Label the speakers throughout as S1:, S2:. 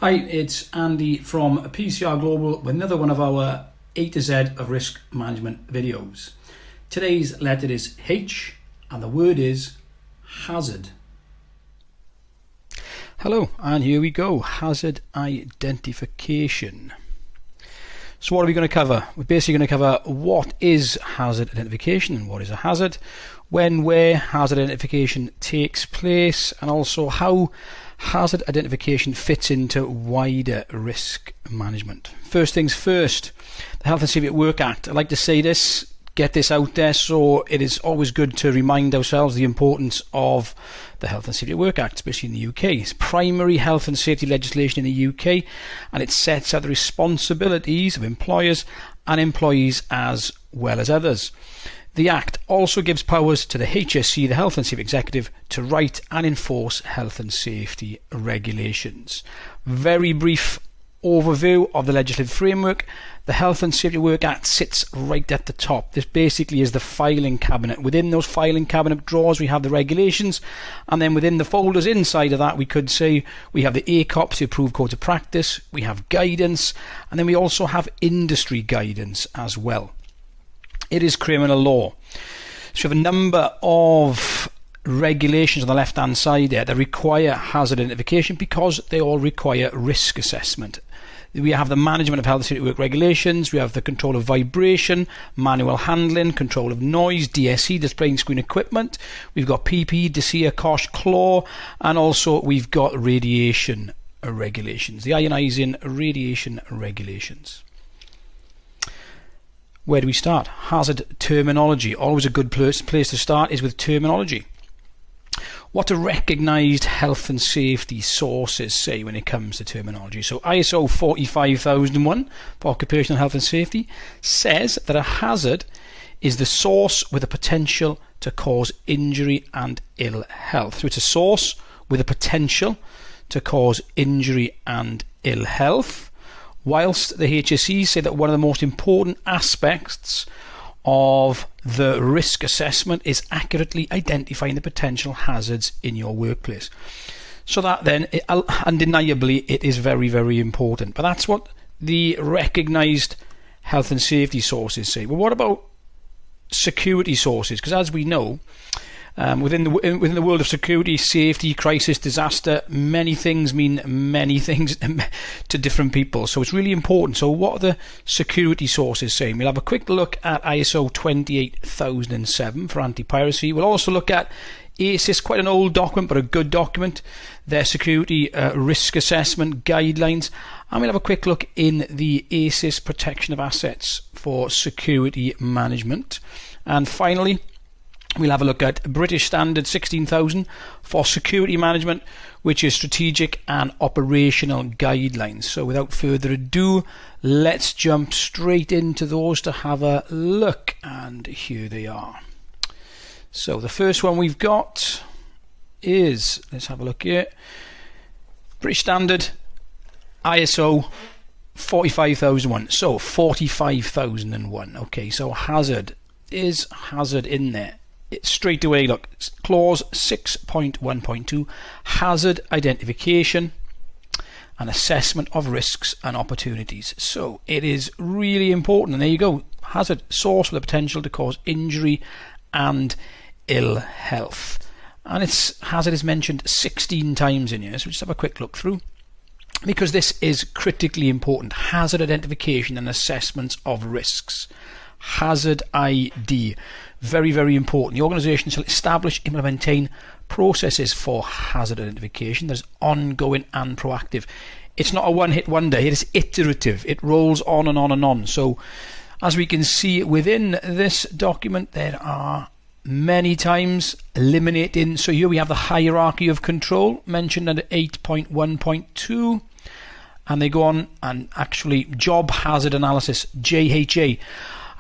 S1: Hi, it's Andy from PCR Global with another one of our A to Z of risk management videos. Today's letter is H and the word is hazard. Hello, and here we go, hazard identification. So what are we going to cover? We're basically going to cover what is hazard identification and what is a hazard, when, where hazard identification takes place, and also how hazard identification fits into wider risk management. First things first, the Health and Safety at Work Act. I like to say this, get this out there, so it is always good to remind ourselves the importance of the Health and Safety at Work Act, especially in the UK. It's primary health and safety legislation in the UK, and it sets out the responsibilities of employers and employees as well as others. The Act also gives powers to the HSE, the Health and Safety Executive, to write and enforce health and safety regulations. Very brief overview of the legislative framework. The Health and Safety at Work Act sits right at the top. This basically is the filing cabinet. Within those filing cabinet drawers we have the regulations, and then within the folders inside of that we could say we have the ACOPs, the approved codes of practice, we have guidance, and then we also have industry guidance as well. It is criminal law. So we have a number of regulations on the left hand side there that require hazard identification because they all require risk assessment. We have the management of health and safety at work regulations, we have the control of vibration, manual handling, control of noise, DSE, displaying screen equipment, we've got PPE, DSEA, COSH, CLAW, and also we've got radiation regulations, the ionizing radiation regulations. Where do we start? Hazard terminology. Always a good place to start is with terminology. What do recognised health and safety sources say when it comes to terminology? So ISO 45001 for occupational health and safety says that a hazard is the source with a potential to cause injury and ill health. So it's a source with a potential to cause injury and ill health. Whilst the HSE say that one of the most important aspects of the risk assessment is accurately identifying the potential hazards in your workplace. So that then, undeniably, it is very, very important. But that's what the recognised health and safety sources say. Well, what about security sources? Because as we know, within the world of security, safety, crisis, disaster, many things mean many things to different people. So it's really important. So what are the security sources saying? We'll have a quick look at ISO 28007 for anti-piracy. We'll also look at ASIS, quite an old document but a good document, their security risk assessment guidelines. And we'll have a quick look in the ASIS protection of assets for security management. And finally, we'll have a look at British Standard 16000 for security management, which is strategic and operational guidelines. So without further ado, let's jump straight into those to have a look. And here they are. So the first one we've got is, let's have a look here, British Standard ISO 45001. So 45001. Okay, so hazard. Is hazard in there? Straight away, look, clause 6.1.2, hazard identification and assessment of risks and opportunities. So it is really important, and there you go, hazard, source with the potential to cause injury and ill health. And its hazard is mentioned 16 times in here, so just have a quick look through, because this is critically important. Hazard identification and assessments of risks. Hazard ID, very, very important. The organisation shall establish, implement, maintain processes for hazard identification that is ongoing and proactive. It's not a one-hit wonder, it is iterative. It rolls on and on and on. So as we can see within this document, there are many times eliminating. So here we have the hierarchy of control mentioned under 8.1.2, and they go on and actually job hazard analysis, JHA.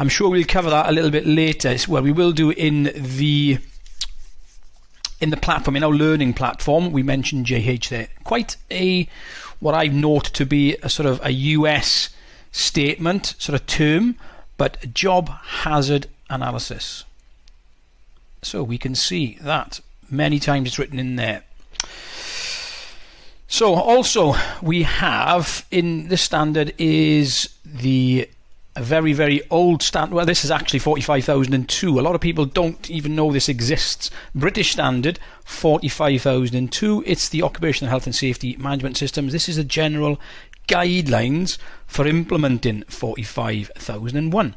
S1: I'm sure we'll cover that a little bit later. Well, we will do in the platform, in our learning platform. We mentioned JH there. Quite a, what I note to be a sort of a US statement, sort of term, but job hazard analysis. So we can see that many times it's written in there. So also we have in the standard is a very, very old standard. Well, this is actually 45,002. A lot of people don't even know this exists. British standard 45,002. It's the Occupational Health and Safety Management Systems. This is the general guidelines for implementing 45,001.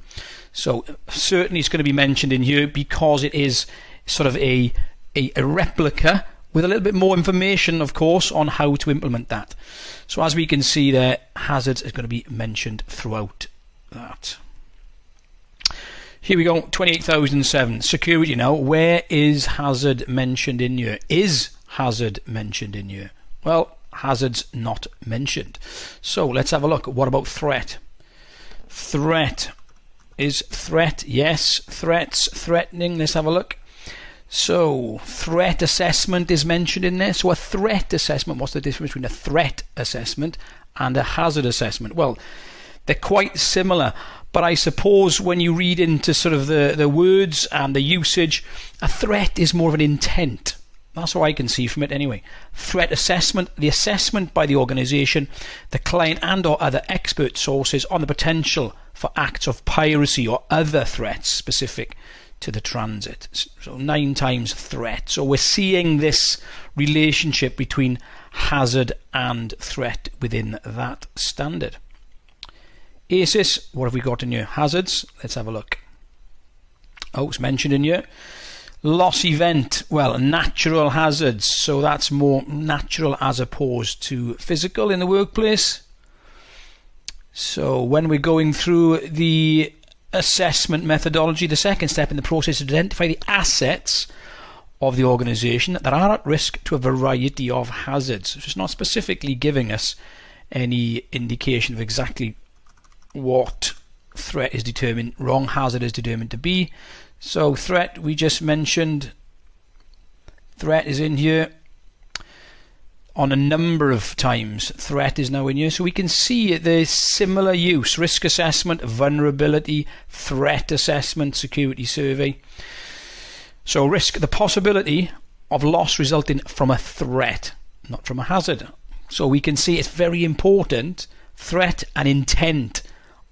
S1: So certainly it's going to be mentioned in here because it is sort of a replica with a little bit more information, of course, on how to implement that. So as we can see there, hazards is going to be mentioned throughout that. Here we go, 28,007. Security now. Where is hazard mentioned in here? Is hazard mentioned in here? Well, hazard's not mentioned. So let's have a look. What about threat? Threat. Is threat? Yes. Threats, threatening. Let's have a look. So threat assessment is mentioned in there. So a threat assessment, what's the difference between a threat assessment and a hazard assessment? Well, they're quite similar, but I suppose when you read into sort of the words and the usage, a threat is more of an intent. That's what I can see from it anyway. Threat assessment, the assessment by the organisation, the client and or other expert sources on the potential for acts of piracy or other threats specific to the transit. So 9 times threat. So we're seeing this relationship between hazard and threat within that standard. ACES, what have we got in here? Hazards, let's have a look. Oh, it's mentioned in here. Loss event, well, natural hazards, so that's more natural as opposed to physical in the workplace. So when we're going through the assessment methodology, the second step in the process is to identify the assets of the organisation that are at risk to a variety of hazards. So it's not specifically giving us any indication of exactly what threat is determined, wrong hazard is determined to be. So threat, we just mentioned, threat is in here on a number of times. Threat is now in here, so we can see the similar use: risk assessment, vulnerability, threat assessment, security survey. So risk, the possibility of loss resulting from a threat, not from a hazard. So we can see it's very important, threat and intent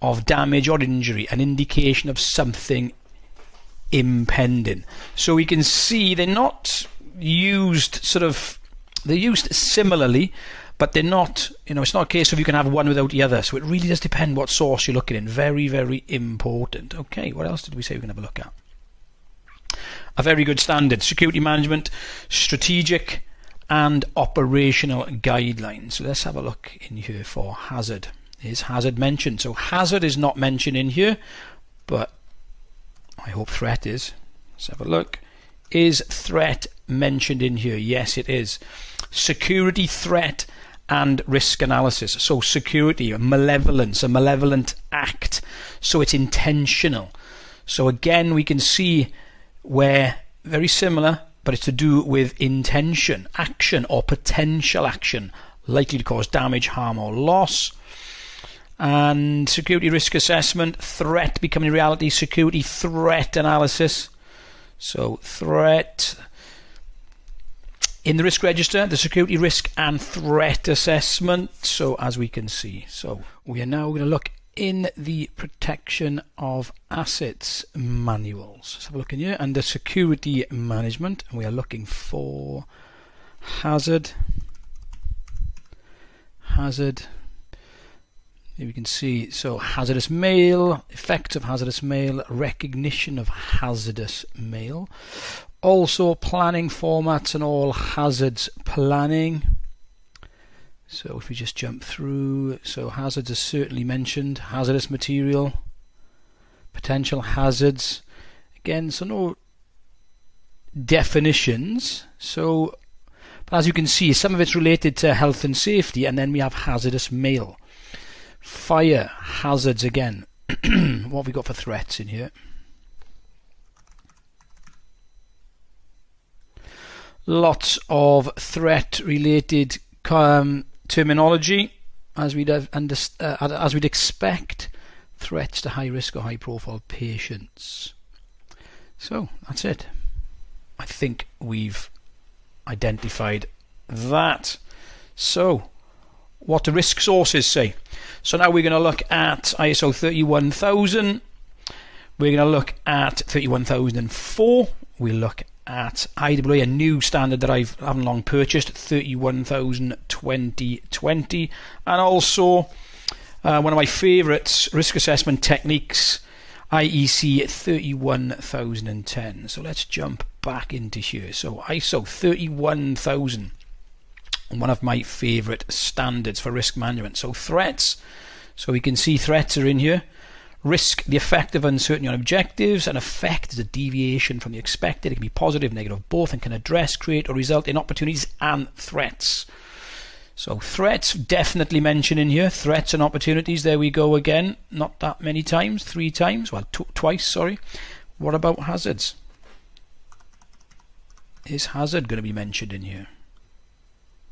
S1: of damage or injury, an indication of something impending. So we can see they're not used sort of, they're used similarly, but they're not, it's not a case of you can have one without the other. So it really does depend what source you're looking in. Very, very important. Okay, what else did we say we can have a look at? A very good standard: security management, strategic and operational guidelines. So let's have a look in here for hazard. Is hazard mentioned? So hazard is not mentioned in here, but I hope threat is. Let's have a look. Is threat mentioned in here? Yes, it is. Security, threat and risk analysis. So security, malevolence, a malevolent act. So it's intentional. So again, we can see where very similar, but it's to do with intention, action or potential action likely to cause damage, harm or loss. And security risk assessment, threat becoming reality, security threat analysis. So threat in the risk register, the security risk and threat assessment. So as we can see, so we are now going to look in the protection of assets manuals. Let's have a look in here under security management, and we are looking for hazard. Here we can see, so hazardous mail, effects of hazardous mail, recognition of hazardous mail, also planning formats and all hazards planning. So if we just jump through, so hazards are certainly mentioned, hazardous material, potential hazards, again, so no definitions. So but as you can see, some of it's related to health and safety, and then we have hazardous mail. Fire hazards again. What have we got for threats in here? Lots of threat related terminology, as we'd expect. Threats to high risk or high profile patients. So that's it. I think we've identified that. So, what do risk sources say? So now we're going to look at ISO 31000. We're going to look at 31004. We'll look at IWA, a new standard that I haven't long purchased, 31000 2020. And also one of my favourites, risk assessment techniques, IEC 31010. So let's jump back into here. So ISO 31000. One of my favourite standards for risk management. So threats. So we can see threats are in here. Risk, the effect of uncertainty on objectives. An effect is a deviation from the expected. It can be positive, negative, both, and can address, create, or result in opportunities and threats. So threats definitely mentioned in here. Threats and opportunities. There we go again. Not that many times. 3 times. Well, twice, sorry. What about hazards? Is hazard going to be mentioned in here?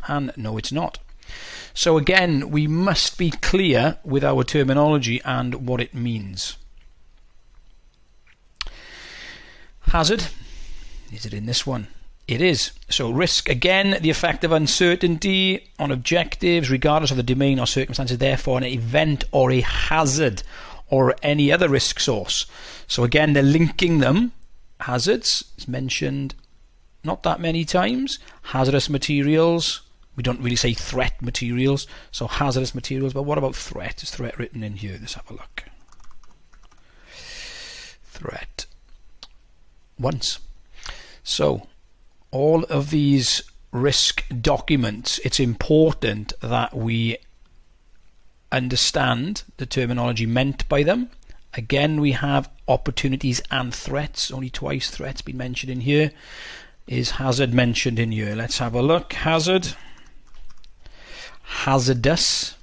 S1: And no, it's not. So again, we must be clear with our terminology and what it means. Hazard, is it in this one? It is. So risk, again, the effect of uncertainty on objectives regardless of the domain or circumstances, therefore an event or a hazard or any other risk source. So again, they're linking them. Hazards is mentioned not that many times. Hazardous materials. We don't really say threat materials, so hazardous materials. But what about threat? Is threat written in here? Let's have a look. Threat. Once. So all of these risk documents, it's important that we understand the terminology meant by them. Again, we have opportunities and threats. Only twice threats been mentioned in here. Is hazard mentioned in here? Let's have a look. Hazard. Hazardous.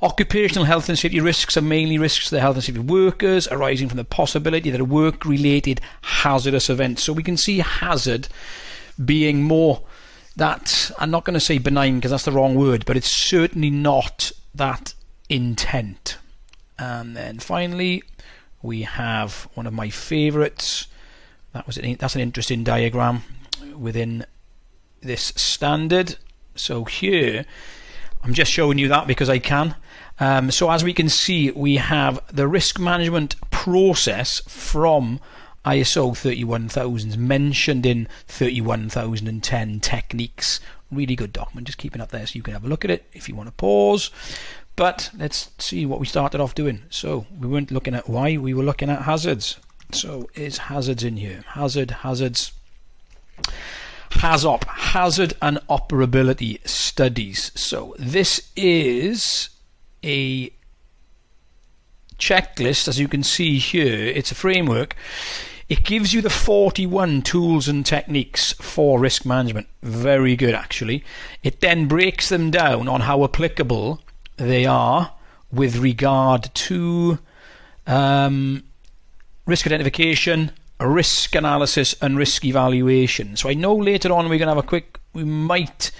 S1: Occupational health and safety risks are mainly risks to the health and safety of workers arising from the possibility that a work-related hazardous event. So we can see hazard being more that, I'm not going to say benign because that's the wrong word, but it's certainly not that intent. And then finally we have one of my favourites. That's an interesting diagram within this standard. So here, I'm just showing you that because I can. So as we can see, we have the risk management process from ISO 31000 mentioned in 31010 techniques. Really good document, just keep it up there so you can have a look at it if you want to pause. But let's see what we started off doing. So we weren't looking at why, we were looking at hazards. So is hazards in here? Hazards. HAZOP, hazard and operability studies. So this is a checklist, as you can see here. It's a framework. It gives you the 41 tools and techniques for risk management. Very good, actually. It then breaks them down on how applicable they are with regard to risk identification, risk analysis and risk evaluation. So I know later on we're going to have we might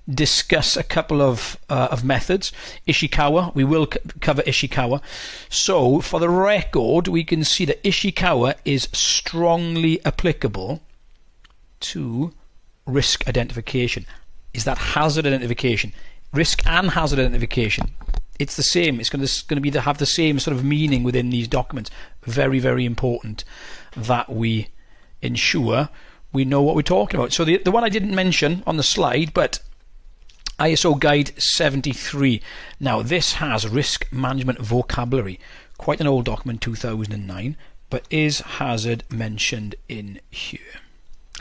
S1: discuss a couple of methods. Ishikawa, we will cover Ishikawa. So for the record, we can see that Ishikawa is strongly applicable to risk identification. Is that hazard identification? Risk and hazard identification. It's the same. It's going to have the same sort of meaning within these documents. Very, very important that we ensure we know what we're talking about. So the one I didn't mention on the slide, but ISO Guide 73. Now this has risk management vocabulary. Quite an old document, 2009, but is hazard mentioned in here?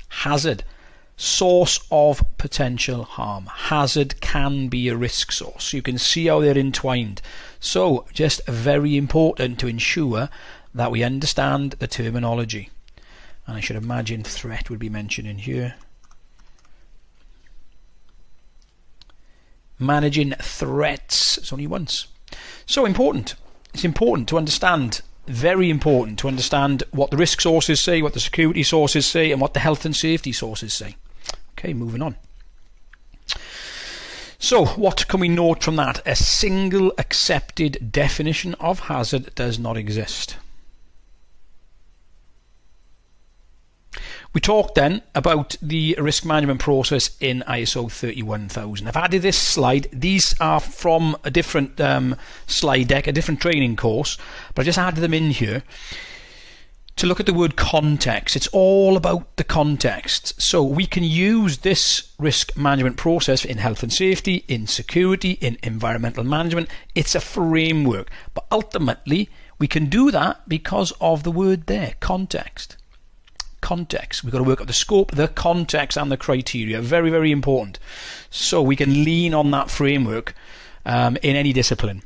S1: Hazard. Source of potential harm. Hazard can be a risk source. You can see how they're entwined. So just very important to ensure that we understand the terminology. And I should imagine threat would be mentioned in here. Managing threats. It's only once. So important. It's important to understand. Very important to understand what the risk sources say, what the security sources say, and what the health and safety sources say. Okay, moving on. So what can we note from that? A single accepted definition of hazard does not exist. We talked then about the risk management process in ISO 31000. I've added this slide. These are from a different slide deck, a different training course, but I just added them in here to look at the word context. It's all about the context. So we can use this risk management process in health and safety, in security, in environmental management. It's a framework, but ultimately we can do that because of the word there, context. Context. We've got to work out the scope, the context, and the criteria. Very, very important. So we can lean on that framework in any discipline.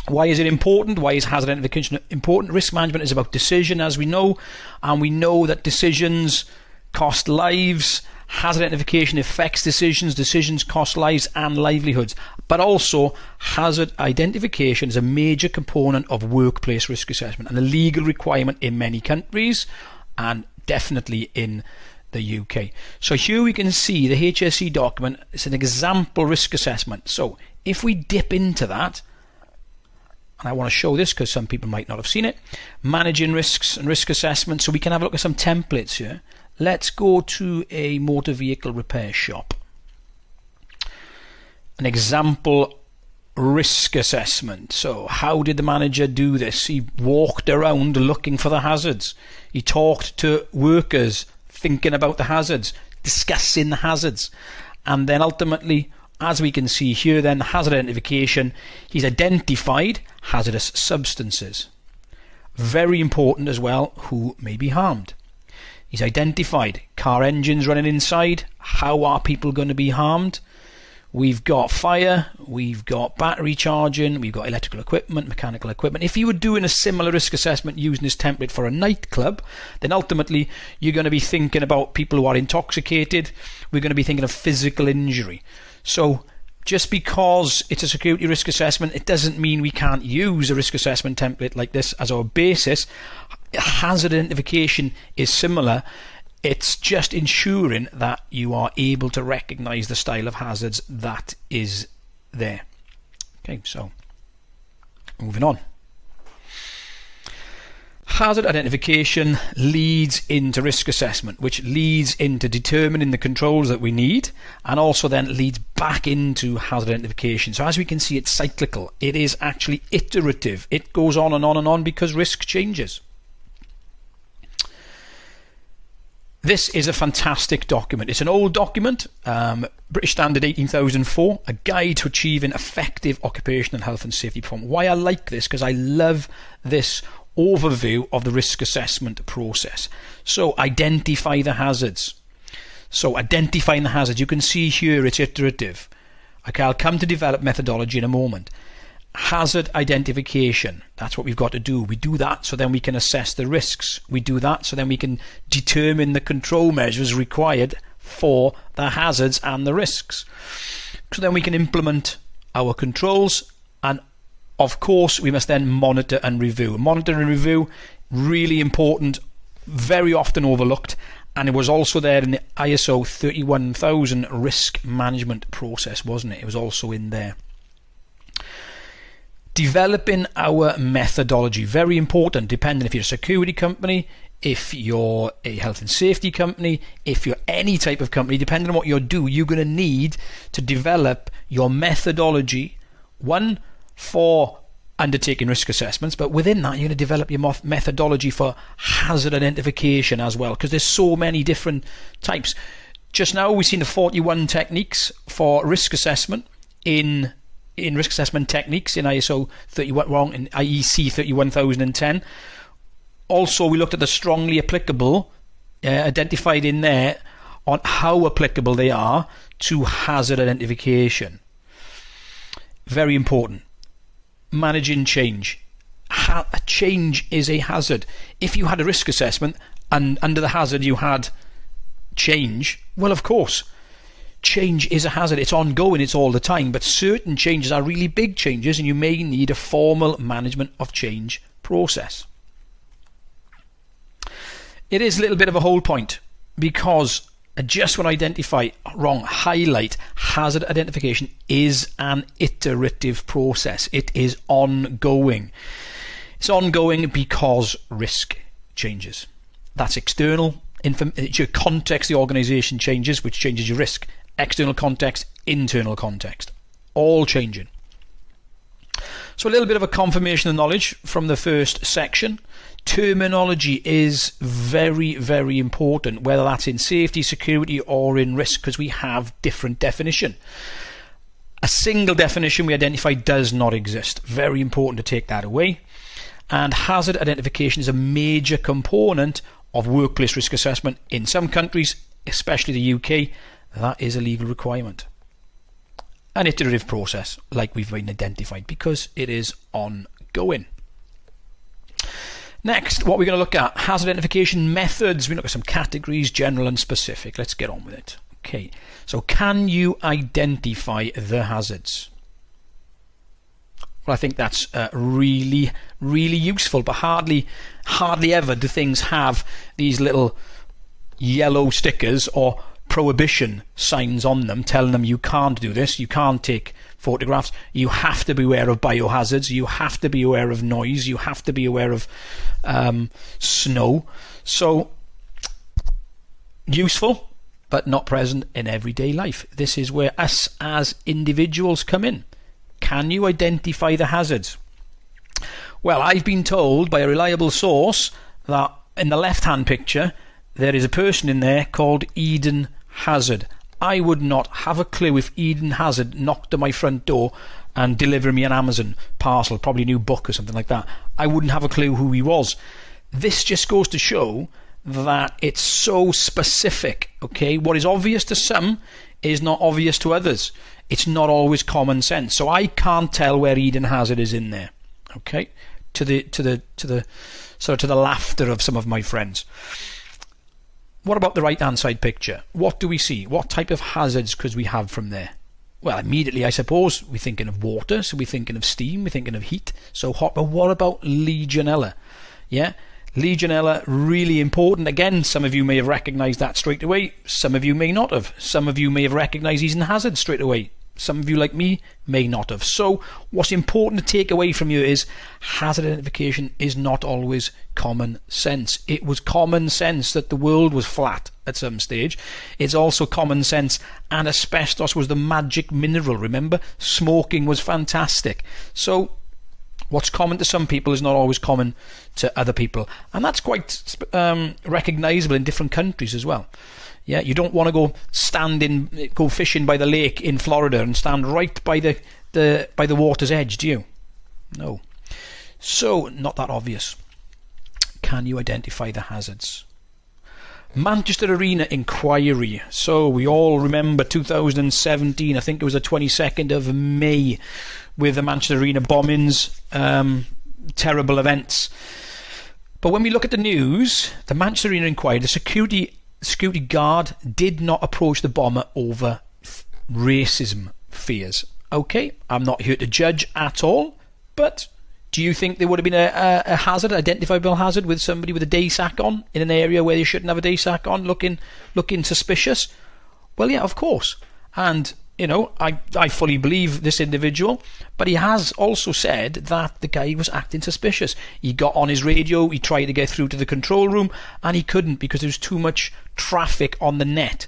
S1: Why is it important? Why is hazard identification important? Risk management is about decision, as we know, and we know that decisions cost lives. Hazard identification affects decisions. Decisions cost lives and livelihoods. But also, hazard identification is a major component of workplace risk assessment and a legal requirement in many countries, and definitely in the UK. So here we can see the HSE document. It's an example risk assessment. So if we dip into that, and I want to show this because some people might not have seen it, managing risks and risk assessment. So we can have a look at some templates here. Let's go to a motor vehicle repair shop. An example risk assessment. So how did the manager do this? He walked around looking for the hazards. He talked to workers thinking about the hazards, discussing the hazards, and then ultimately, as we can see here, then hazard identification, he's identified hazardous substances. Very important as well, who may be harmed. He's identified car engines running inside. How are people going to be harmed? We've got fire, we've got battery charging, we've got electrical equipment, mechanical equipment. If you were doing a similar risk assessment using this template for a nightclub, then ultimately you're going to be thinking about people who are intoxicated. We're going to be thinking of physical injury. So just because it's a security risk assessment, it doesn't mean we can't use a risk assessment template like this as our basis. Hazard identification is similar. It's just ensuring that you are able to recognize the style of hazards that is there. Okay, so moving on. Hazard identification leads into risk assessment, which leads into determining the controls that we need, and also then leads back into hazard identification. So as we can see, it's cyclical. It is actually iterative. It goes on and on and on because risk changes. This is a fantastic document. It's an old document, British Standard 18004, a guide to achieving effective occupational health and safety performance. Why I like this, because I love this overview of the risk assessment process. So identify the hazards. So identifying the hazards, you can see here it's iterative. Okay, I'll come to develop methodology in a moment. Hazard identification, that's what we've got to do. We do that so then we can assess the risks. We do that so then we can determine the control measures required for the hazards and the risks. So then we can implement our controls, and of course we must then monitor and review. Monitor and review, really important, very often overlooked, and it was also there in the ISO 31000 risk management process, wasn't it? It was also in there. Developing our methodology, very important, depending if you're a security company, if you're a health and safety company, if you're any type of company, depending on what you do, you're going to need to develop your methodology, one, for undertaking risk assessments, but within that you're going to develop your methodology for hazard identification as well, because there's so many different types. Just now we've seen the 41 techniques for risk assessment in risk assessment techniques in ISO 31, in IEC 31010. Also, we looked at the strongly applicable, identified in there on how applicable they are to hazard identification. Very important. Managing change. A change is a hazard. If you had a risk assessment and under the hazard you had change, well, of course, change is a hazard. It's ongoing, it's all the time, but certain changes are really big changes and you may need a formal management of change process. It is a little bit of a whole point, because just when I identify wrong, highlight, hazard identification is an iterative process. It is ongoing. It's ongoing because risk changes. That's external. your context, the organisation changes, which changes your risk. External context, internal context, all changing. So a little bit of a confirmation of knowledge from the first section. Terminology is very, very important, whether that's in safety, security, or in risk, because we have different definition. A single definition we identify does not exist. Very important to take that away. And hazard identification is a major component of workplace risk assessment. In some countries, especially the UK, that is a legal requirement. An iterative process, like we've been identified, because it is ongoing. Next, what we're going to look at, hazard identification methods. We look at some categories, general and specific. Let's get on with it. Okay, so can you identify the hazards? Well, I think that's really, really useful, but hardly ever do things have these little yellow stickers or prohibition signs on them telling them you can't do this, you can't take photographs, you have to be aware of biohazards, you have to be aware of noise, you have to be aware of snow. So useful, but not present in everyday life. This is where us as individuals come in. Can you identify the hazards? Well, I've been told by a reliable source that in the left-hand picture there is a person in there called Eden Hazard. I would not have a clue if Eden Hazard knocked at my front door and delivered me an Amazon parcel, probably a new book or something like that. I wouldn't have a clue who he was. This just goes to show that it's so specific, okay? What is obvious to some is not obvious to others. It's not always common sense. So I can't tell where Eden Hazard is in there, okay? To the laughter of some of my friends. What about the right-hand side picture? What do we see? What type of hazards could we have from there? Well, immediately, I suppose, we're thinking of water, so we're thinking of steam, we're thinking of heat, so hot. But what about Legionella? Yeah, Legionella, really important. Again, some of you may have recognised that straight away. Some of you may not have. Some of you may have recognised Eden Hazard straight away. Some of you, like me, may not have. So what's important to take away from you is hazard identification is not always common sense. It was common sense that the world was flat at some stage. It's also common sense, and asbestos was the magic mineral. Remember, smoking was fantastic. So what's common to some people is not always common to other people, and that's quite recognisable in different countries as well. Yeah, you don't want to go fishing by the lake in Florida and stand right by the water's edge, do you? No. So, not that obvious. Can you identify the hazards? Manchester Arena inquiry. So we all remember 2017, I think it was the 22nd of May, with the Manchester Arena bombings, terrible events. But when we look at the news, the Manchester Arena inquiry, the security guard did not approach the bomber over racism fears. Okay, I'm not here to judge at all, but do you think there would have been a hazard, identifiable hazard, with somebody with a day sack on in an area where they shouldn't have a day sack on, looking suspicious? Well, yeah, of course. And you know, I fully believe this individual, but he has also said that the guy was acting suspicious. He got on his radio, he tried to get through to the control room, and he couldn't because there was too much traffic on the net.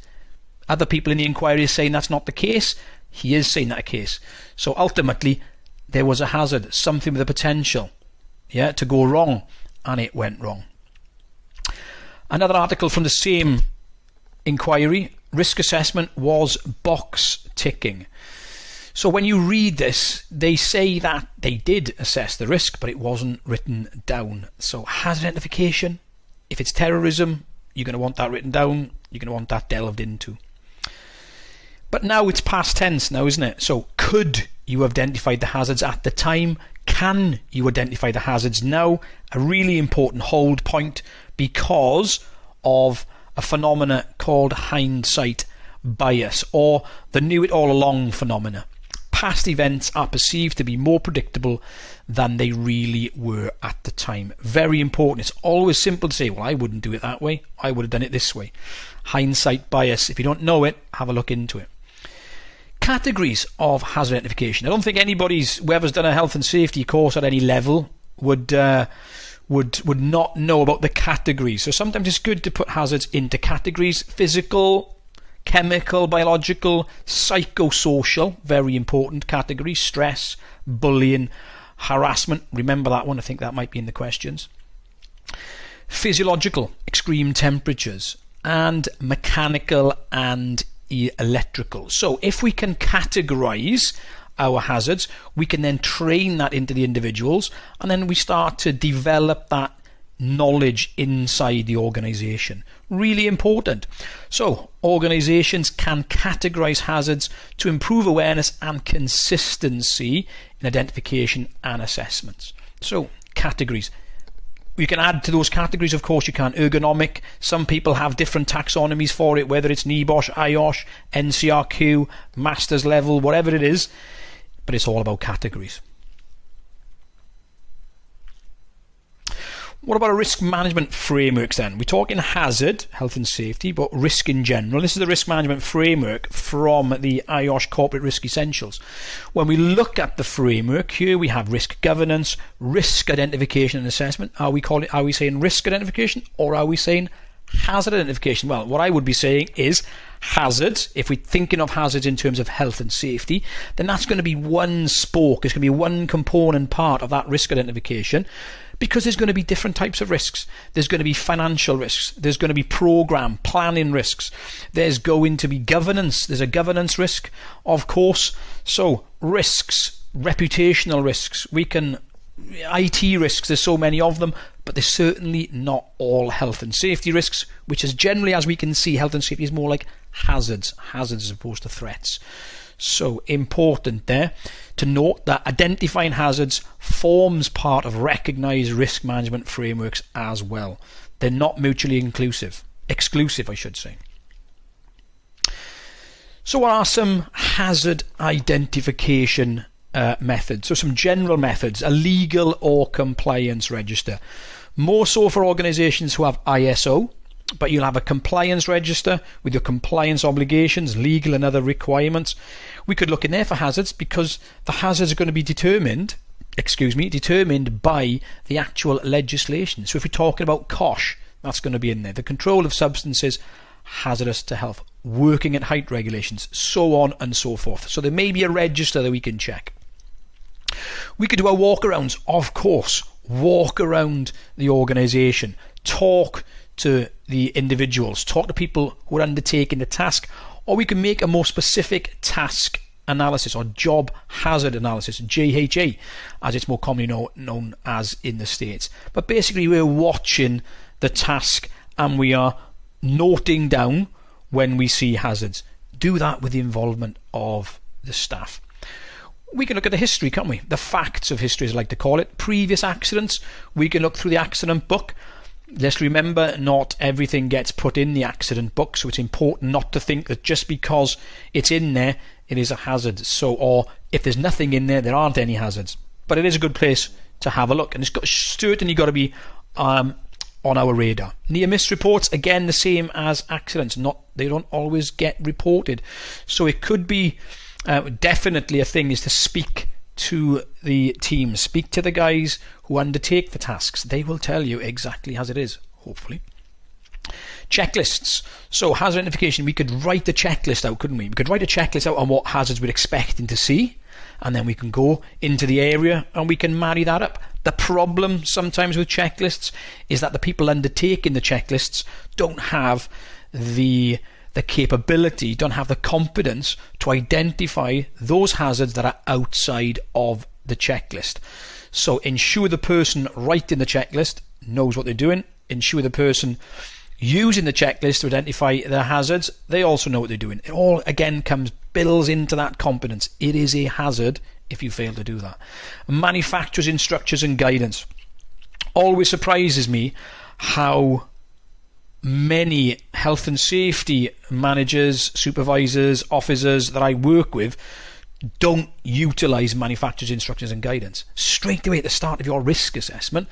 S1: Other people in the inquiry are saying that's not the case. He is saying that case. So ultimately, there was a hazard, something with a potential, yeah, to go wrong, and it went wrong. Another article from the same inquiry, risk assessment was box ticking. So when you read this, they say that they did assess the risk, but it wasn't written down. So hazard identification, if it's terrorism, you're going to want that written down, you're going to want that delved into. But now it's past tense now, isn't it? So could you have identified the hazards at the time? Can you identify the hazards now? A really important hold point because of a phenomena called hindsight bias, or the knew it all along phenomena. Past events are perceived to be more predictable than they really were at the time. Very important. It's always simple to say, well, I wouldn't do it that way, I would have done it this way. Hindsight bias. If you don't know it, have a look into it. Categories of hazard identification. I don't think whoever's done a health and safety course at any level would would not know about the categories. So sometimes it's good to put hazards into categories: physical, chemical, biological, psychosocial, very important categories: stress, bullying, harassment. Remember that one, I think that might be in the questions. Physiological, extreme temperatures, and mechanical and electrical. So if we can categorize our hazards, we can then train that into the individuals, and then we start to develop that knowledge inside the organization. Really important. So organizations can categorize hazards to improve awareness and consistency in identification and assessments. So categories. You can add to those categories, of course you can. Ergonomic, some people have different taxonomies for it, whether it's NEBOSH, IOSH, NCRQ, master's level, whatever it is, but it's all about categories. What about a risk management frameworks then? We're talking hazard, health and safety, but risk in general. This is the risk management framework from the IOSH Corporate Risk Essentials. When we look at the framework, here we have risk governance, risk identification and assessment. Are we saying risk identification, or are we saying hazard identification? Well, what I would be saying is hazards. If we're thinking of hazards in terms of health and safety, then that's going to be one spoke. It's going to be one component part of that risk identification, because there's going to be different types of risks. There's going to be financial risks. There's going to be program planning risks. There's going to be governance. There's a governance risk, of course. So risks, reputational risks, IT risks, there's so many of them, but they're certainly not all health and safety risks, which is generally, as we can see, health and safety is more like hazards as opposed to threats. So important there to note that identifying hazards forms part of recognised risk management frameworks as well. They're not mutually exclusive, I should say. So what are some hazard identification methods? So some general methods: a legal or compliance register. More so for organisations who have ISO, but you'll have a compliance register with your compliance obligations, legal and other requirements. We could look in there for hazards, because the hazards are going to be determined by the actual legislation. So if we're talking about COSH, that's going to be in there. The control of substances hazardous to health, working at height regulations, so on and so forth. So there may be a register that we can check. We could do our walkarounds, of course. Walk around the organisation, talk to the individuals, talk to people who are undertaking the task, or we can make a more specific task analysis or job hazard analysis, JHA, as it's more commonly known as in the States. But basically we're watching the task and we are noting down when we see hazards. Do that with the involvement of the staff. We can look at the history, can't we? The facts of history, as I like to call it. Previous accidents, we can look through the accident book. Let's remember, not everything gets put in the accident book, so it's important not to think that just because it's in there, it is a hazard. So, or if there's nothing in there, there aren't any hazards. But it is a good place to have a look, and it's certainly got to be on our radar. Near-miss reports, again, the same as accidents. They don't always get reported. So it could be definitely a thing is to speak to the team, speak to the guys who undertake the tasks. They will tell you exactly as it is, hopefully. Checklists. So hazard identification, we could write the checklist out, couldn't we? We could write a checklist out on what hazards we're expecting to see, and then we can go into the area and we can marry that up. The problem sometimes with checklists is that the people undertaking the checklists don't have the capability, don't have the competence to identify those hazards that are outside of the checklist. So ensure the person writing the checklist knows what they're doing. Ensure the person using the checklist to identify the hazards, they also know what they're doing. It all again builds into that competence. It is a hazard if you fail to do that. Manufacturer's instructions and guidance. Always surprises me how many health and safety managers, supervisors, officers that I work with don't utilise manufacturer's instructions and guidance. Straight away at the start of your risk assessment,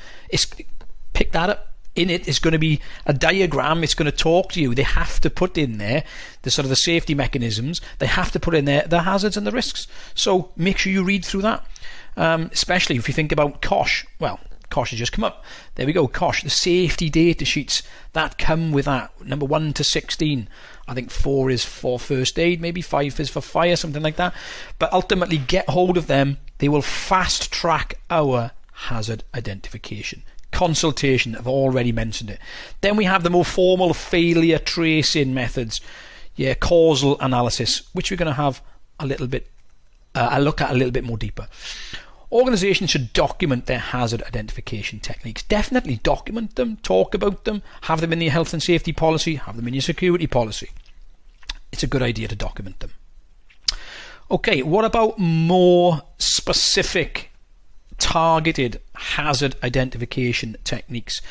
S1: pick that up. In it is going to be a diagram. It's going to talk to you. They have to put in there the sort of the safety mechanisms. They have to put in there the hazards and the risks. So make sure you read through that. Especially if you think about COSH. Well, Kosh has just come up. There we go, Kosh. The safety data sheets that come with that, number 1 to 16. I think 4 is for first aid, maybe 5 is for fire, something like that. But ultimately, get hold of them. They will fast track our hazard identification. Consultation, I've already mentioned it. Then we have the more formal failure tracing methods. Yeah, causal analysis, which we're going to have a little bit, a look at a little bit more deeper. Organisations should document their hazard identification techniques. Definitely document them, talk about them, have them in your health and safety policy, have them in your security policy. It's a good idea to document them. Okay, what about more specific, targeted hazard identification techniques?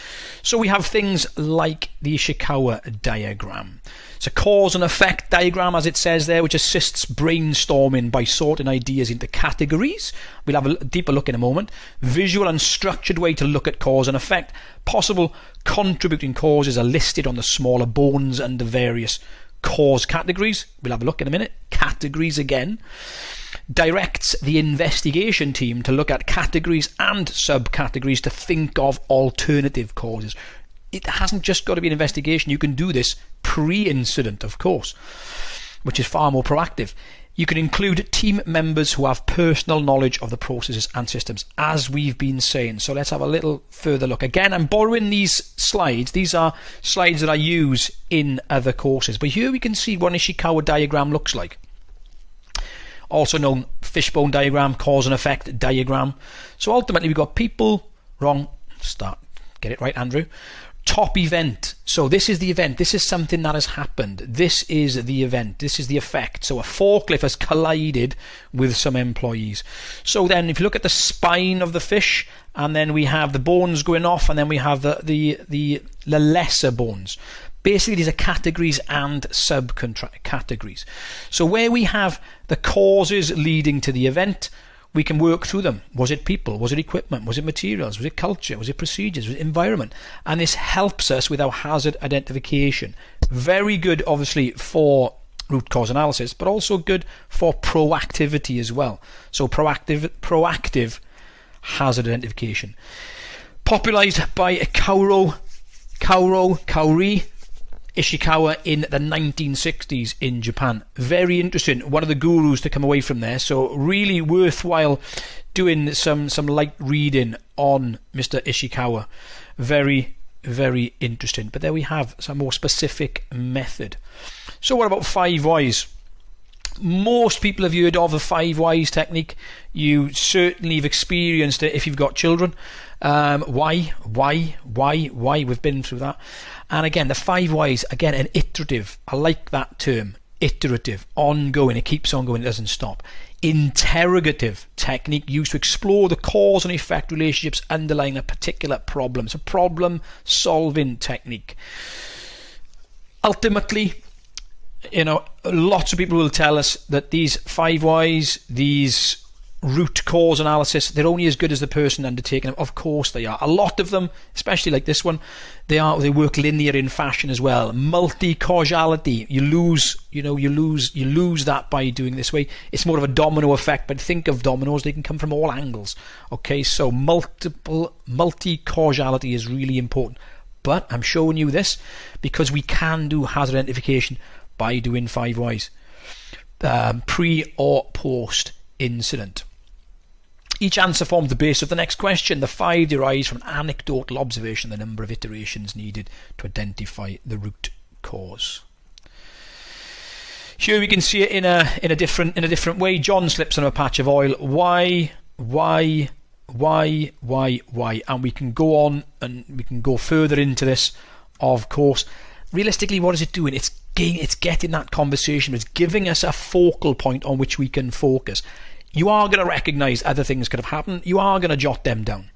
S1: So we have things like the Ishikawa diagram. It's a cause and effect diagram, as it says there, which assists brainstorming by sorting ideas into categories. We'll have a deeper look in a moment. Visual and structured way to look at cause and effect. Possible contributing causes are listed on the smaller bones under various cause categories. We'll have a look in a minute. Categories again. Directs the investigation team to look at categories and subcategories to think of alternative causes. It hasn't just got to be an investigation. You can do this pre-incident, of course, which is far more proactive. You can include team members who have personal knowledge of the processes and systems, as we've been saying. So let's have a little further look. Again, I'm borrowing these slides. These are slides that I use in other courses. But here we can see what an Ishikawa diagram looks like. Also known fishbone diagram, cause and effect diagram. So ultimately we've got people, wrong, start, get it right, Andrew. Top event. So this is the event. This is something that has happened. This is the event. This is the effect. So a forklift has collided with some employees. So then if you look at the spine of the fish, and then we have the bones going off, and then we have the lesser bones. Basically, these are categories and subcategories. So where we have the causes leading to the event, we can work through them. Was it people? Was it equipment? Was it materials? Was it culture? Was it procedures? Was it environment? And this helps us with our hazard identification. Very good, obviously, for root cause analysis, but also good for proactivity as well. So proactive hazard identification. Popularized by Kaori Ishikawa in the 1960s in Japan. Very interesting. One of the gurus to come away from there. So really worthwhile doing some light reading on Mr. Ishikawa. Very, very interesting. But there we have some more specific method. So what about 5 whys? Most people have heard of the 5 whys technique. You certainly have experienced it if you've got children. Why? We've been through that. And again, the 5 whys, again, an iterative. I like that term. Iterative, ongoing. It keeps on going, it doesn't stop. Interrogative technique used to explore the cause and effect relationships underlying a particular problem. It's a problem solving technique. Ultimately, lots of people will tell us that these 5 whys, these root cause analysis, they're only as good as the person undertaking them. Of course they are. A lot of them, especially like this one, they work linear in fashion as well. Multi-causality, you lose that by doing it this way. It's more of a domino effect, but think of dominoes, they can come from all angles. Okay, so multi-causality is really important. But I'm showing you this because we can do hazard identification by doing 5 whys, pre or post incident. Each answer forms the base of the next question. The 5 derives from anecdotal observation, the number of iterations needed to identify the root cause. Here we can see it in a different way. John slips on a patch of oil. Why? And we can go on and we can go further into this, of course. Realistically, what is it doing? It's getting that conversation. It's giving us a focal point on which we can focus. You are going to recognise other things could have happened. You are going to jot them down.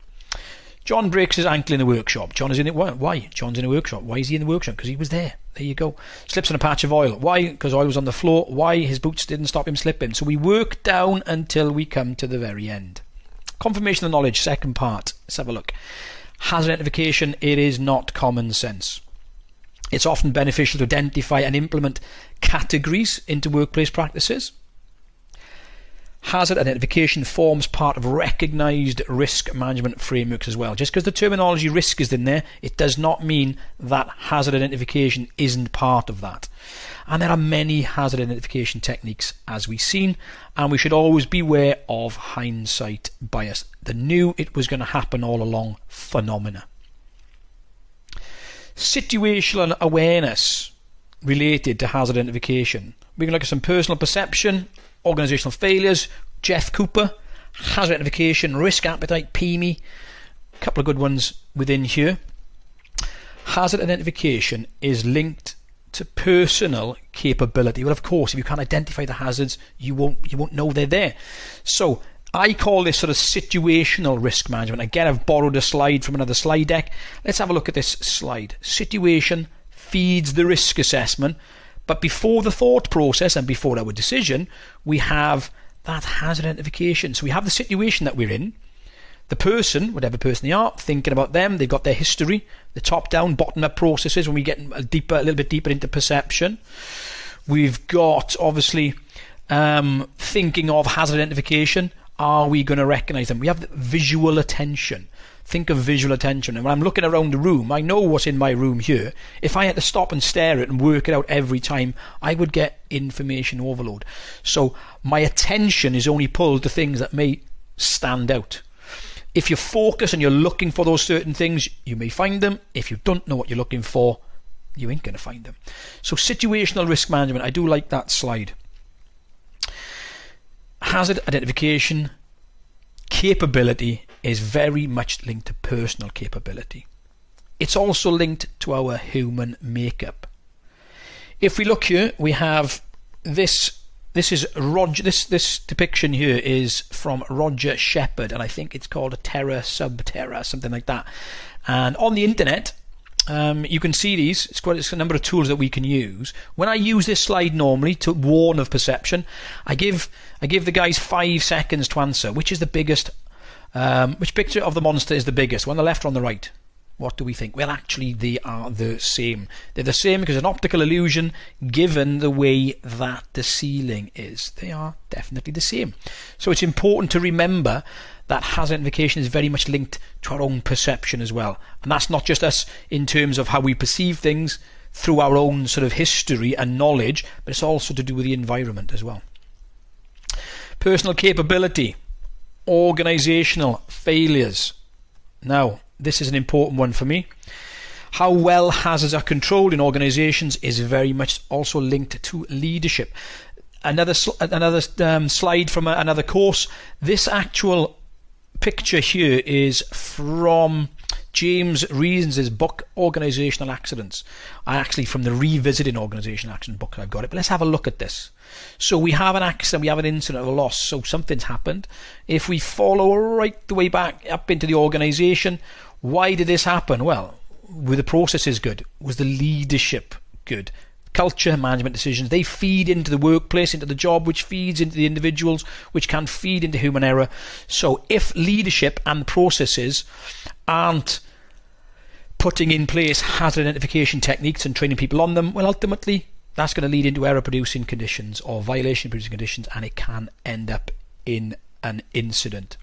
S1: John breaks his ankle in the workshop. John is in it. Why? John's in the workshop. Why is he in the workshop? Because he was there. There you go. Slips on a patch of oil. Why? Because oil was on the floor. Why? His boots didn't stop him slipping. So we work down until we come to the very end. Confirmation of knowledge, second part. Let's have a look. Hazard identification, it is not common sense. It's often beneficial to identify and implement categories into workplace practices. hazard identification forms part of recognised risk management frameworks as well. Just because the terminology risk is in there, it does not mean that hazard identification isn't part of that. And there are many hazard identification techniques, as we've seen, and we should always beware of hindsight bias. The knew it was going to happen all along phenomena. Situational awareness related to hazard identification. We can look at some personal perception, organisational failures, Jeff Cooper, hazard identification, risk appetite, PME, a couple of good ones within here. Hazard identification is linked to personal capability. Well, of course, if you can't identify the hazards, you won't know they're there. So I call this sort of situational risk management. Again, I've borrowed a slide from another slide deck. Let's have a look at this slide. Situation feeds the risk assessment, but before the thought process and before our decision, we have that hazard identification. So we have the situation that we're in, the person, whatever person they are, thinking about them, they've got their history, the top-down, bottom-up processes when we get a little bit deeper into perception. We've got, obviously, thinking of hazard identification. Are we going to recognise them? We have the visual attention. Think of visual attention. And when I'm looking around the room, I know what's in my room here. If I had to stop and stare at it and work it out every time, I would get information overload. So my attention is only pulled to things that may stand out. If you focus and you're looking for those certain things, you may find them. If you don't know what you're looking for, you ain't going to find them. So situational risk management, I do like that slide. Hazard identification capability is very much linked to personal capability. It's also linked to our human makeup. If we look here, we have this is Roger. This depiction here is from Roger Shepard, and I think it's called a Terra Subterra, something like that. And on the internet, you can see these. It's a number of tools that we can use. When I use this slide normally to warn of perception, I give the guys 5 seconds to answer. Which is the biggest? Which picture of the monster is the biggest? One on the left or on the right? What do we think? Well, actually, they are the same. They're the same because an optical illusion, given the way that the ceiling is, they are definitely the same. So it's important to remember that hazard identification is very much linked to our own perception as well. And that's not just us in terms of how we perceive things through our own sort of history and knowledge, but it's also to do with the environment as well. Personal capability, organisational failures. Now, this is an important one for me. How well hazards are controlled in organisations is very much also linked to leadership. Another slide from another course. This actual picture here is from James Reasons' book Organisational Accidents. Actually, from the Revisiting Organisational Accident book I've got it. But let's have a look at this. So we have an accident, we have an incident of a loss, so something's happened. If we follow right the way back up into the organisation, why did this happen? Well, were the processes good? Was the leadership good? Culture, management decisions, they feed into the workplace, into the job, which feeds into the individuals, which can feed into human error. So if leadership and processes aren't putting in place hazard identification techniques and training people on them, well, ultimately that's going to lead into error-producing conditions or violation-producing conditions, and it can end up in an incident.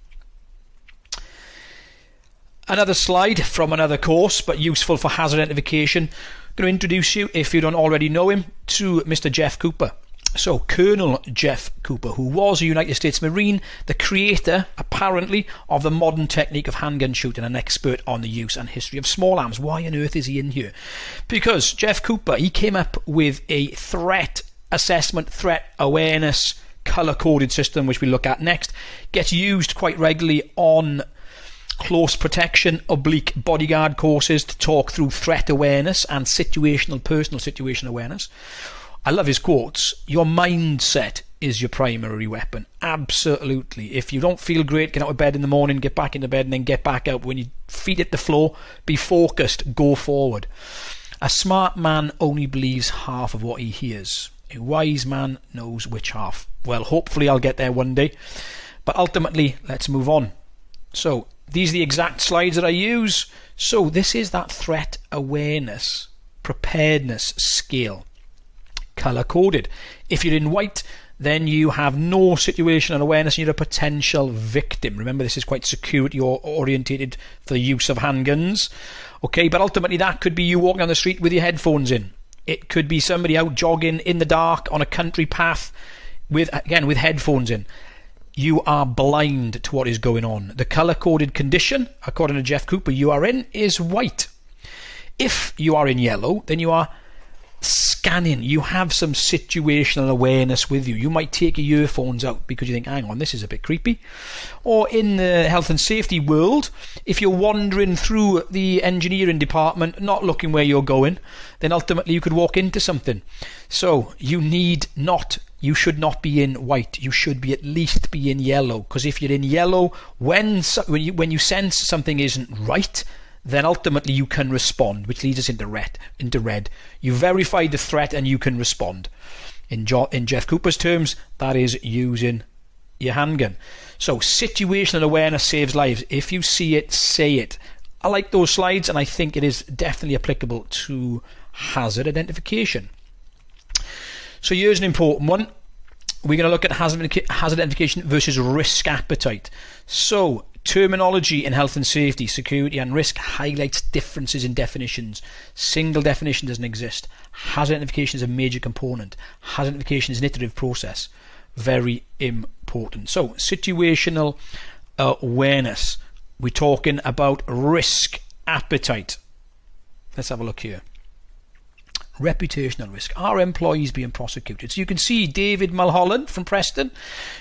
S1: Another slide from another course, but useful for hazard identification. I'm going to introduce you, if you don't already know him, to Mr. Jeff Cooper. So, Colonel Jeff Cooper, who was a United States Marine, the creator, apparently, of the modern technique of handgun shooting, an expert on the use and history of small arms. Why on earth is he in here? Because Jeff Cooper, he came up with a threat assessment, threat awareness, colour-coded system, which we look at next. Gets used quite regularly on close protection / bodyguard courses to talk through threat awareness and personal situation awareness. I love his quotes. Your mindset is your primary weapon. Absolutely. If you don't feel great, get out of bed in the morning, get back into bed, and then get back up. When your feet hit the floor, be focused, go forward. A smart man only believes half of what he hears. A wise man knows which half. Well, hopefully I'll get there one day. But ultimately, let's move on. So, these are the exact slides that I use. So, this is that threat awareness, preparedness scale. Color coded. If you're in white, then you have no situational awareness and you're a potential victim. Remember, this is quite security orientated for the use of handguns. Okay, but ultimately that could be you walking on the street with your headphones in. It could be somebody out jogging in the dark on a country path with headphones in. You are blind to what is going on. The colour-coded condition, according to Jeff Cooper, you are in is white. If you are in yellow, then you are scanning. You have some situational awareness with you. You might take your earphones out because you think, hang on, this is a bit creepy. Or in the health and safety world, if you're wandering through the engineering department, not looking where you're going, then ultimately you could walk into something. So you should not be in white. You should be at least be in yellow, because if you're in yellow, when you sense something isn't right, then ultimately you can respond, which leads us into red. You verified the threat and you can respond. In Jeff Cooper's terms, that is using your handgun. So situational awareness saves lives. If you see it, say it. I like those slides, and I think it is definitely applicable to hazard identification. So here's an important one. We're going to look at hazard identification versus risk appetite. So terminology in health and safety, security and risk highlights differences in definitions. Single definition doesn't exist. Hazard identification is a major component. Hazard identification is an iterative process. Very important. So situational awareness. We're talking about risk appetite. Let's have a look here. Reputational risk. Are employees being prosecuted? So you can see David Mulholland from Preston.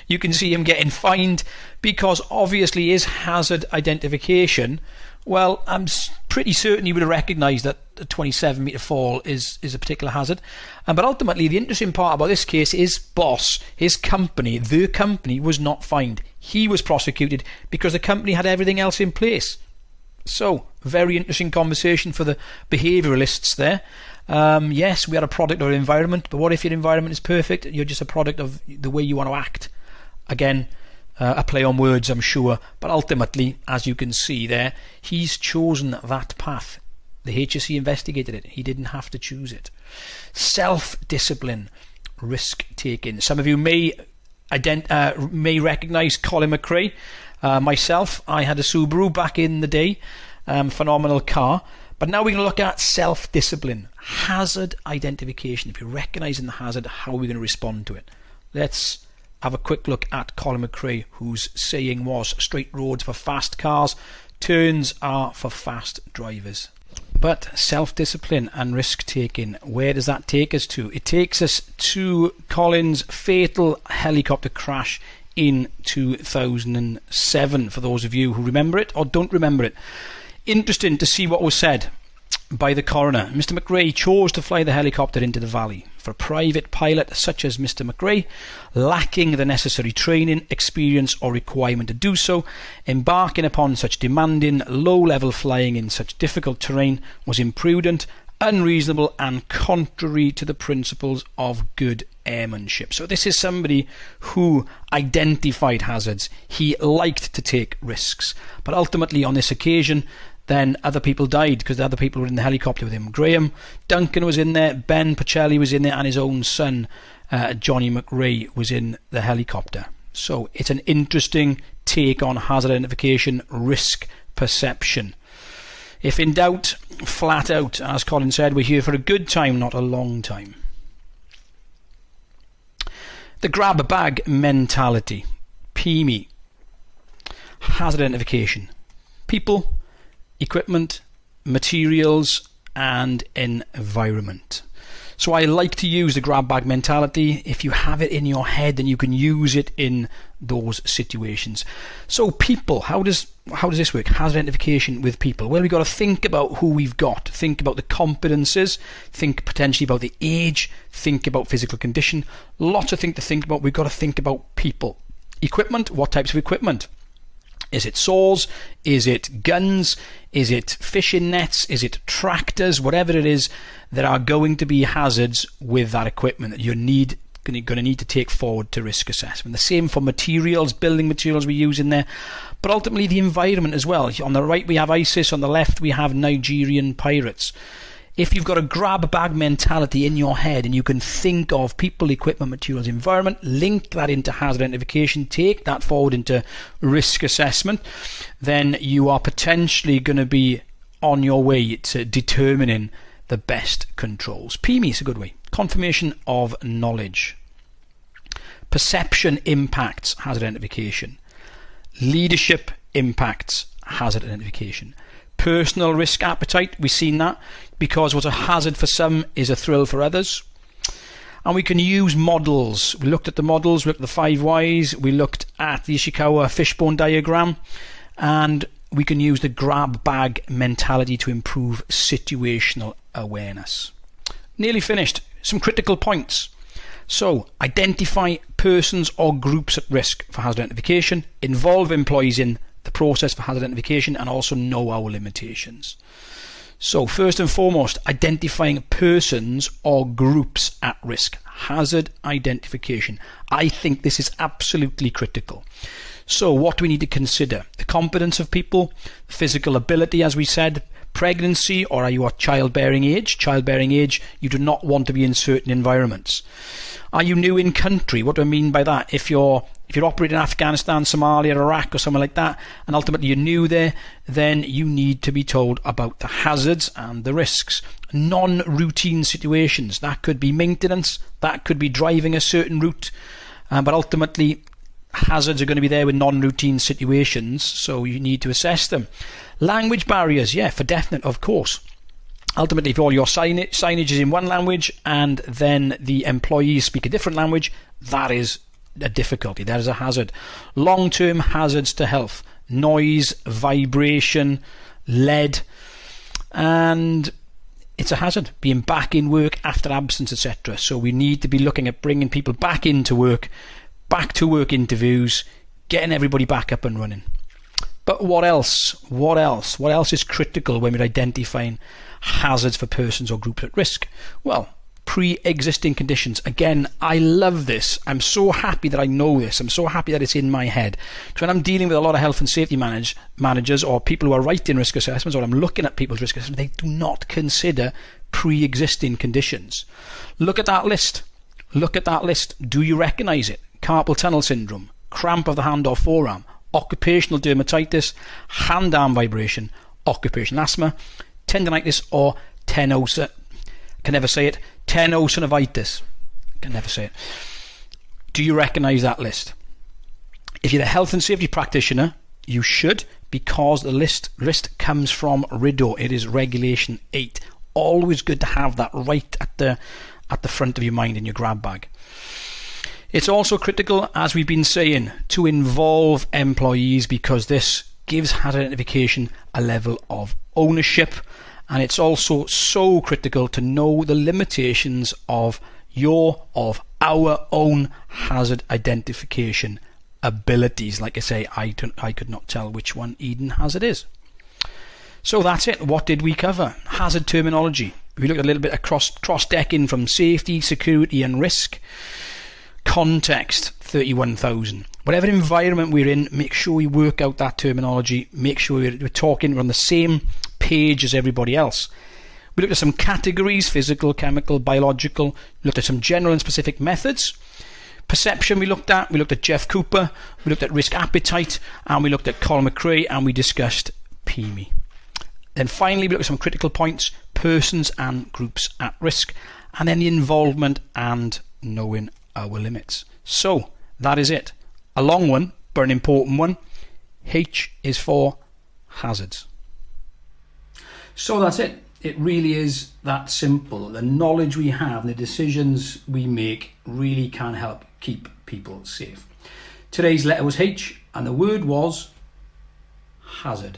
S1: You can see him getting fined because obviously his hazard identification, well, I'm pretty certain he would have recognised that a 27 metre fall is a particular hazard. But ultimately the interesting part about this case is boss, his company, the company was not fined. He was prosecuted because the company had everything else in place. So very interesting conversation for the behaviouralists there. Yes, we are a product of our environment, but what if your environment is perfect? You're just a product of the way you want to act. Again, a play on words, I'm sure, but ultimately, as you can see there, he's chosen that path. The HSE investigated it. He didn't have to choose it. Self-discipline, risk-taking. Some of you may recognise Colin McRae. Myself, I had a Subaru back in the day. Phenomenal car. But now we're going to look at self-discipline, hazard identification. If you're recognising the hazard, how are we going to respond to it? Let's have a quick look at Colin McRae, whose saying was, straight roads for fast cars, turns are for fast drivers. But self-discipline and risk-taking, where does that take us to? It takes us to Colin's fatal helicopter crash in 2007, for those of you who remember it or don't remember it. Interesting to see what was said by the coroner. Mr. McRae chose to fly the helicopter into the valley. For a private pilot such as Mr. McRae, lacking the necessary training, experience or requirement to do so, embarking upon such demanding, low-level flying in such difficult terrain was imprudent, unreasonable and contrary to the principles of good airmanship. So this is somebody who identified hazards. He liked to take risks. But ultimately on this occasion, then other people died because the other people were in the helicopter with him. Graham Duncan was in there, Ben Pacelli was in there, and his own son, Johnny McRae, was in the helicopter. So it's an interesting take on hazard identification, risk perception. If in doubt, flat out, as Colin said, we're here for a good time, not a long time. The grab bag mentality, PME, hazard identification, people, equipment, materials and environment. So I like to use the grab bag mentality. If you have it in your head, then you can use it in those situations. So people, how does this work? Hazard identification with people. Well, we've got to think about who we've got, think about the competences, think potentially about the age, think about physical condition. Lots of things to think about. We've got to think about people. Equipment, what types of equipment? Is it saws? Is it guns? Is it fishing nets? Is it tractors? Whatever it is, there are going to be hazards with that equipment that you're going to need to take forward to risk assessment. The same for materials, building materials we use in there, but ultimately the environment as well. On the right we have ISIS, on the left we have Nigerian pirates. If you've got a grab bag mentality in your head and you can think of people, equipment, materials, environment, link that into hazard identification, take that forward into risk assessment, then you are potentially going to be on your way to determining the best controls. PME is a good way. Confirmation of knowledge. Perception impacts hazard identification. Leadership impacts hazard identification. Personal risk appetite, we've seen that, because what's a hazard for some is a thrill for others. And we can use models. We looked at the models, we looked at the 5 whys, we looked at the Ishikawa fishbone diagram, and we can use the grab bag mentality to improve situational awareness. Nearly finished. Some critical points. So, identify persons or groups at risk for hazard identification, involve employees in the process for hazard identification, and also know our limitations. So, first and foremost, identifying persons or groups at risk. Hazard identification. I think this is absolutely critical. So, what do we need to consider? The competence of people, physical ability, as we said, pregnancy, or are you at childbearing age? Childbearing age, you do not want to be in certain environments. Are you new in country? What do I mean by that? If you're operating in Afghanistan, Somalia, Iraq, or somewhere like that, and ultimately you're new there, then you need to be told about the hazards and the risks. Non-routine situations, that could be maintenance, that could be driving a certain route, but ultimately hazards are going to be there with non-routine situations, so you need to assess them. Language barriers, yeah, for definite, of course. Ultimately, if all your signage is in one language and then the employees speak a different language, that is a difficulty, that is a hazard. Long-term hazards to health, noise, vibration, lead, and it's a hazard, being back in work after absence, etc. So we need to be looking at bringing people back into work, back to work interviews, getting everybody back up and running. But what else? What else is critical when we're identifying hazards for persons or groups at risk? Well, pre-existing conditions. Again, I love this. I'm so happy that I know this. I'm so happy that it's in my head. Because when I'm dealing with a lot of health and safety managers or people who are writing risk assessments, or I'm looking at people's risk assessments, they do not consider pre-existing conditions. Look at that list. Look at that list. Do you recognise it? Carpal tunnel syndrome, cramp of the hand or forearm, occupational dermatitis, hand-arm vibration, occupational asthma, tendinitis, or tenosynovitis. Can never say it. Do you recognise that list? If you're a health and safety practitioner, you should, because the list comes from RIDO. It is Regulation 8. Always good to have that right at the front of your mind in your grab bag. It's also critical, as we've been saying, to involve employees, because this gives hazard identification a level of ownership, and it's also so critical to know the limitations of our own hazard identification abilities. Like I say, I could not tell which one Eden Hazard is. So that's it. What did we cover? Hazard terminology. We looked a little bit across cross-decking from safety, security and risk. Context, 31,000. Whatever environment we're in, make sure we work out that terminology. Make sure we're on the same page as everybody else. We looked at some categories: physical, chemical, biological. We looked at some general and specific methods. Perception we looked at Jeff Cooper, we looked at risk appetite, and we looked at Colin McRae, and we discussed PME. Then finally we looked at some critical points: persons and groups at risk, and then the involvement and knowing our limits. So that is it. A long one, but an important one. H is for hazards. So that's it. It really is that simple. The knowledge we have and the decisions we make really can help keep people safe. Today's letter was H, and the word was hazard.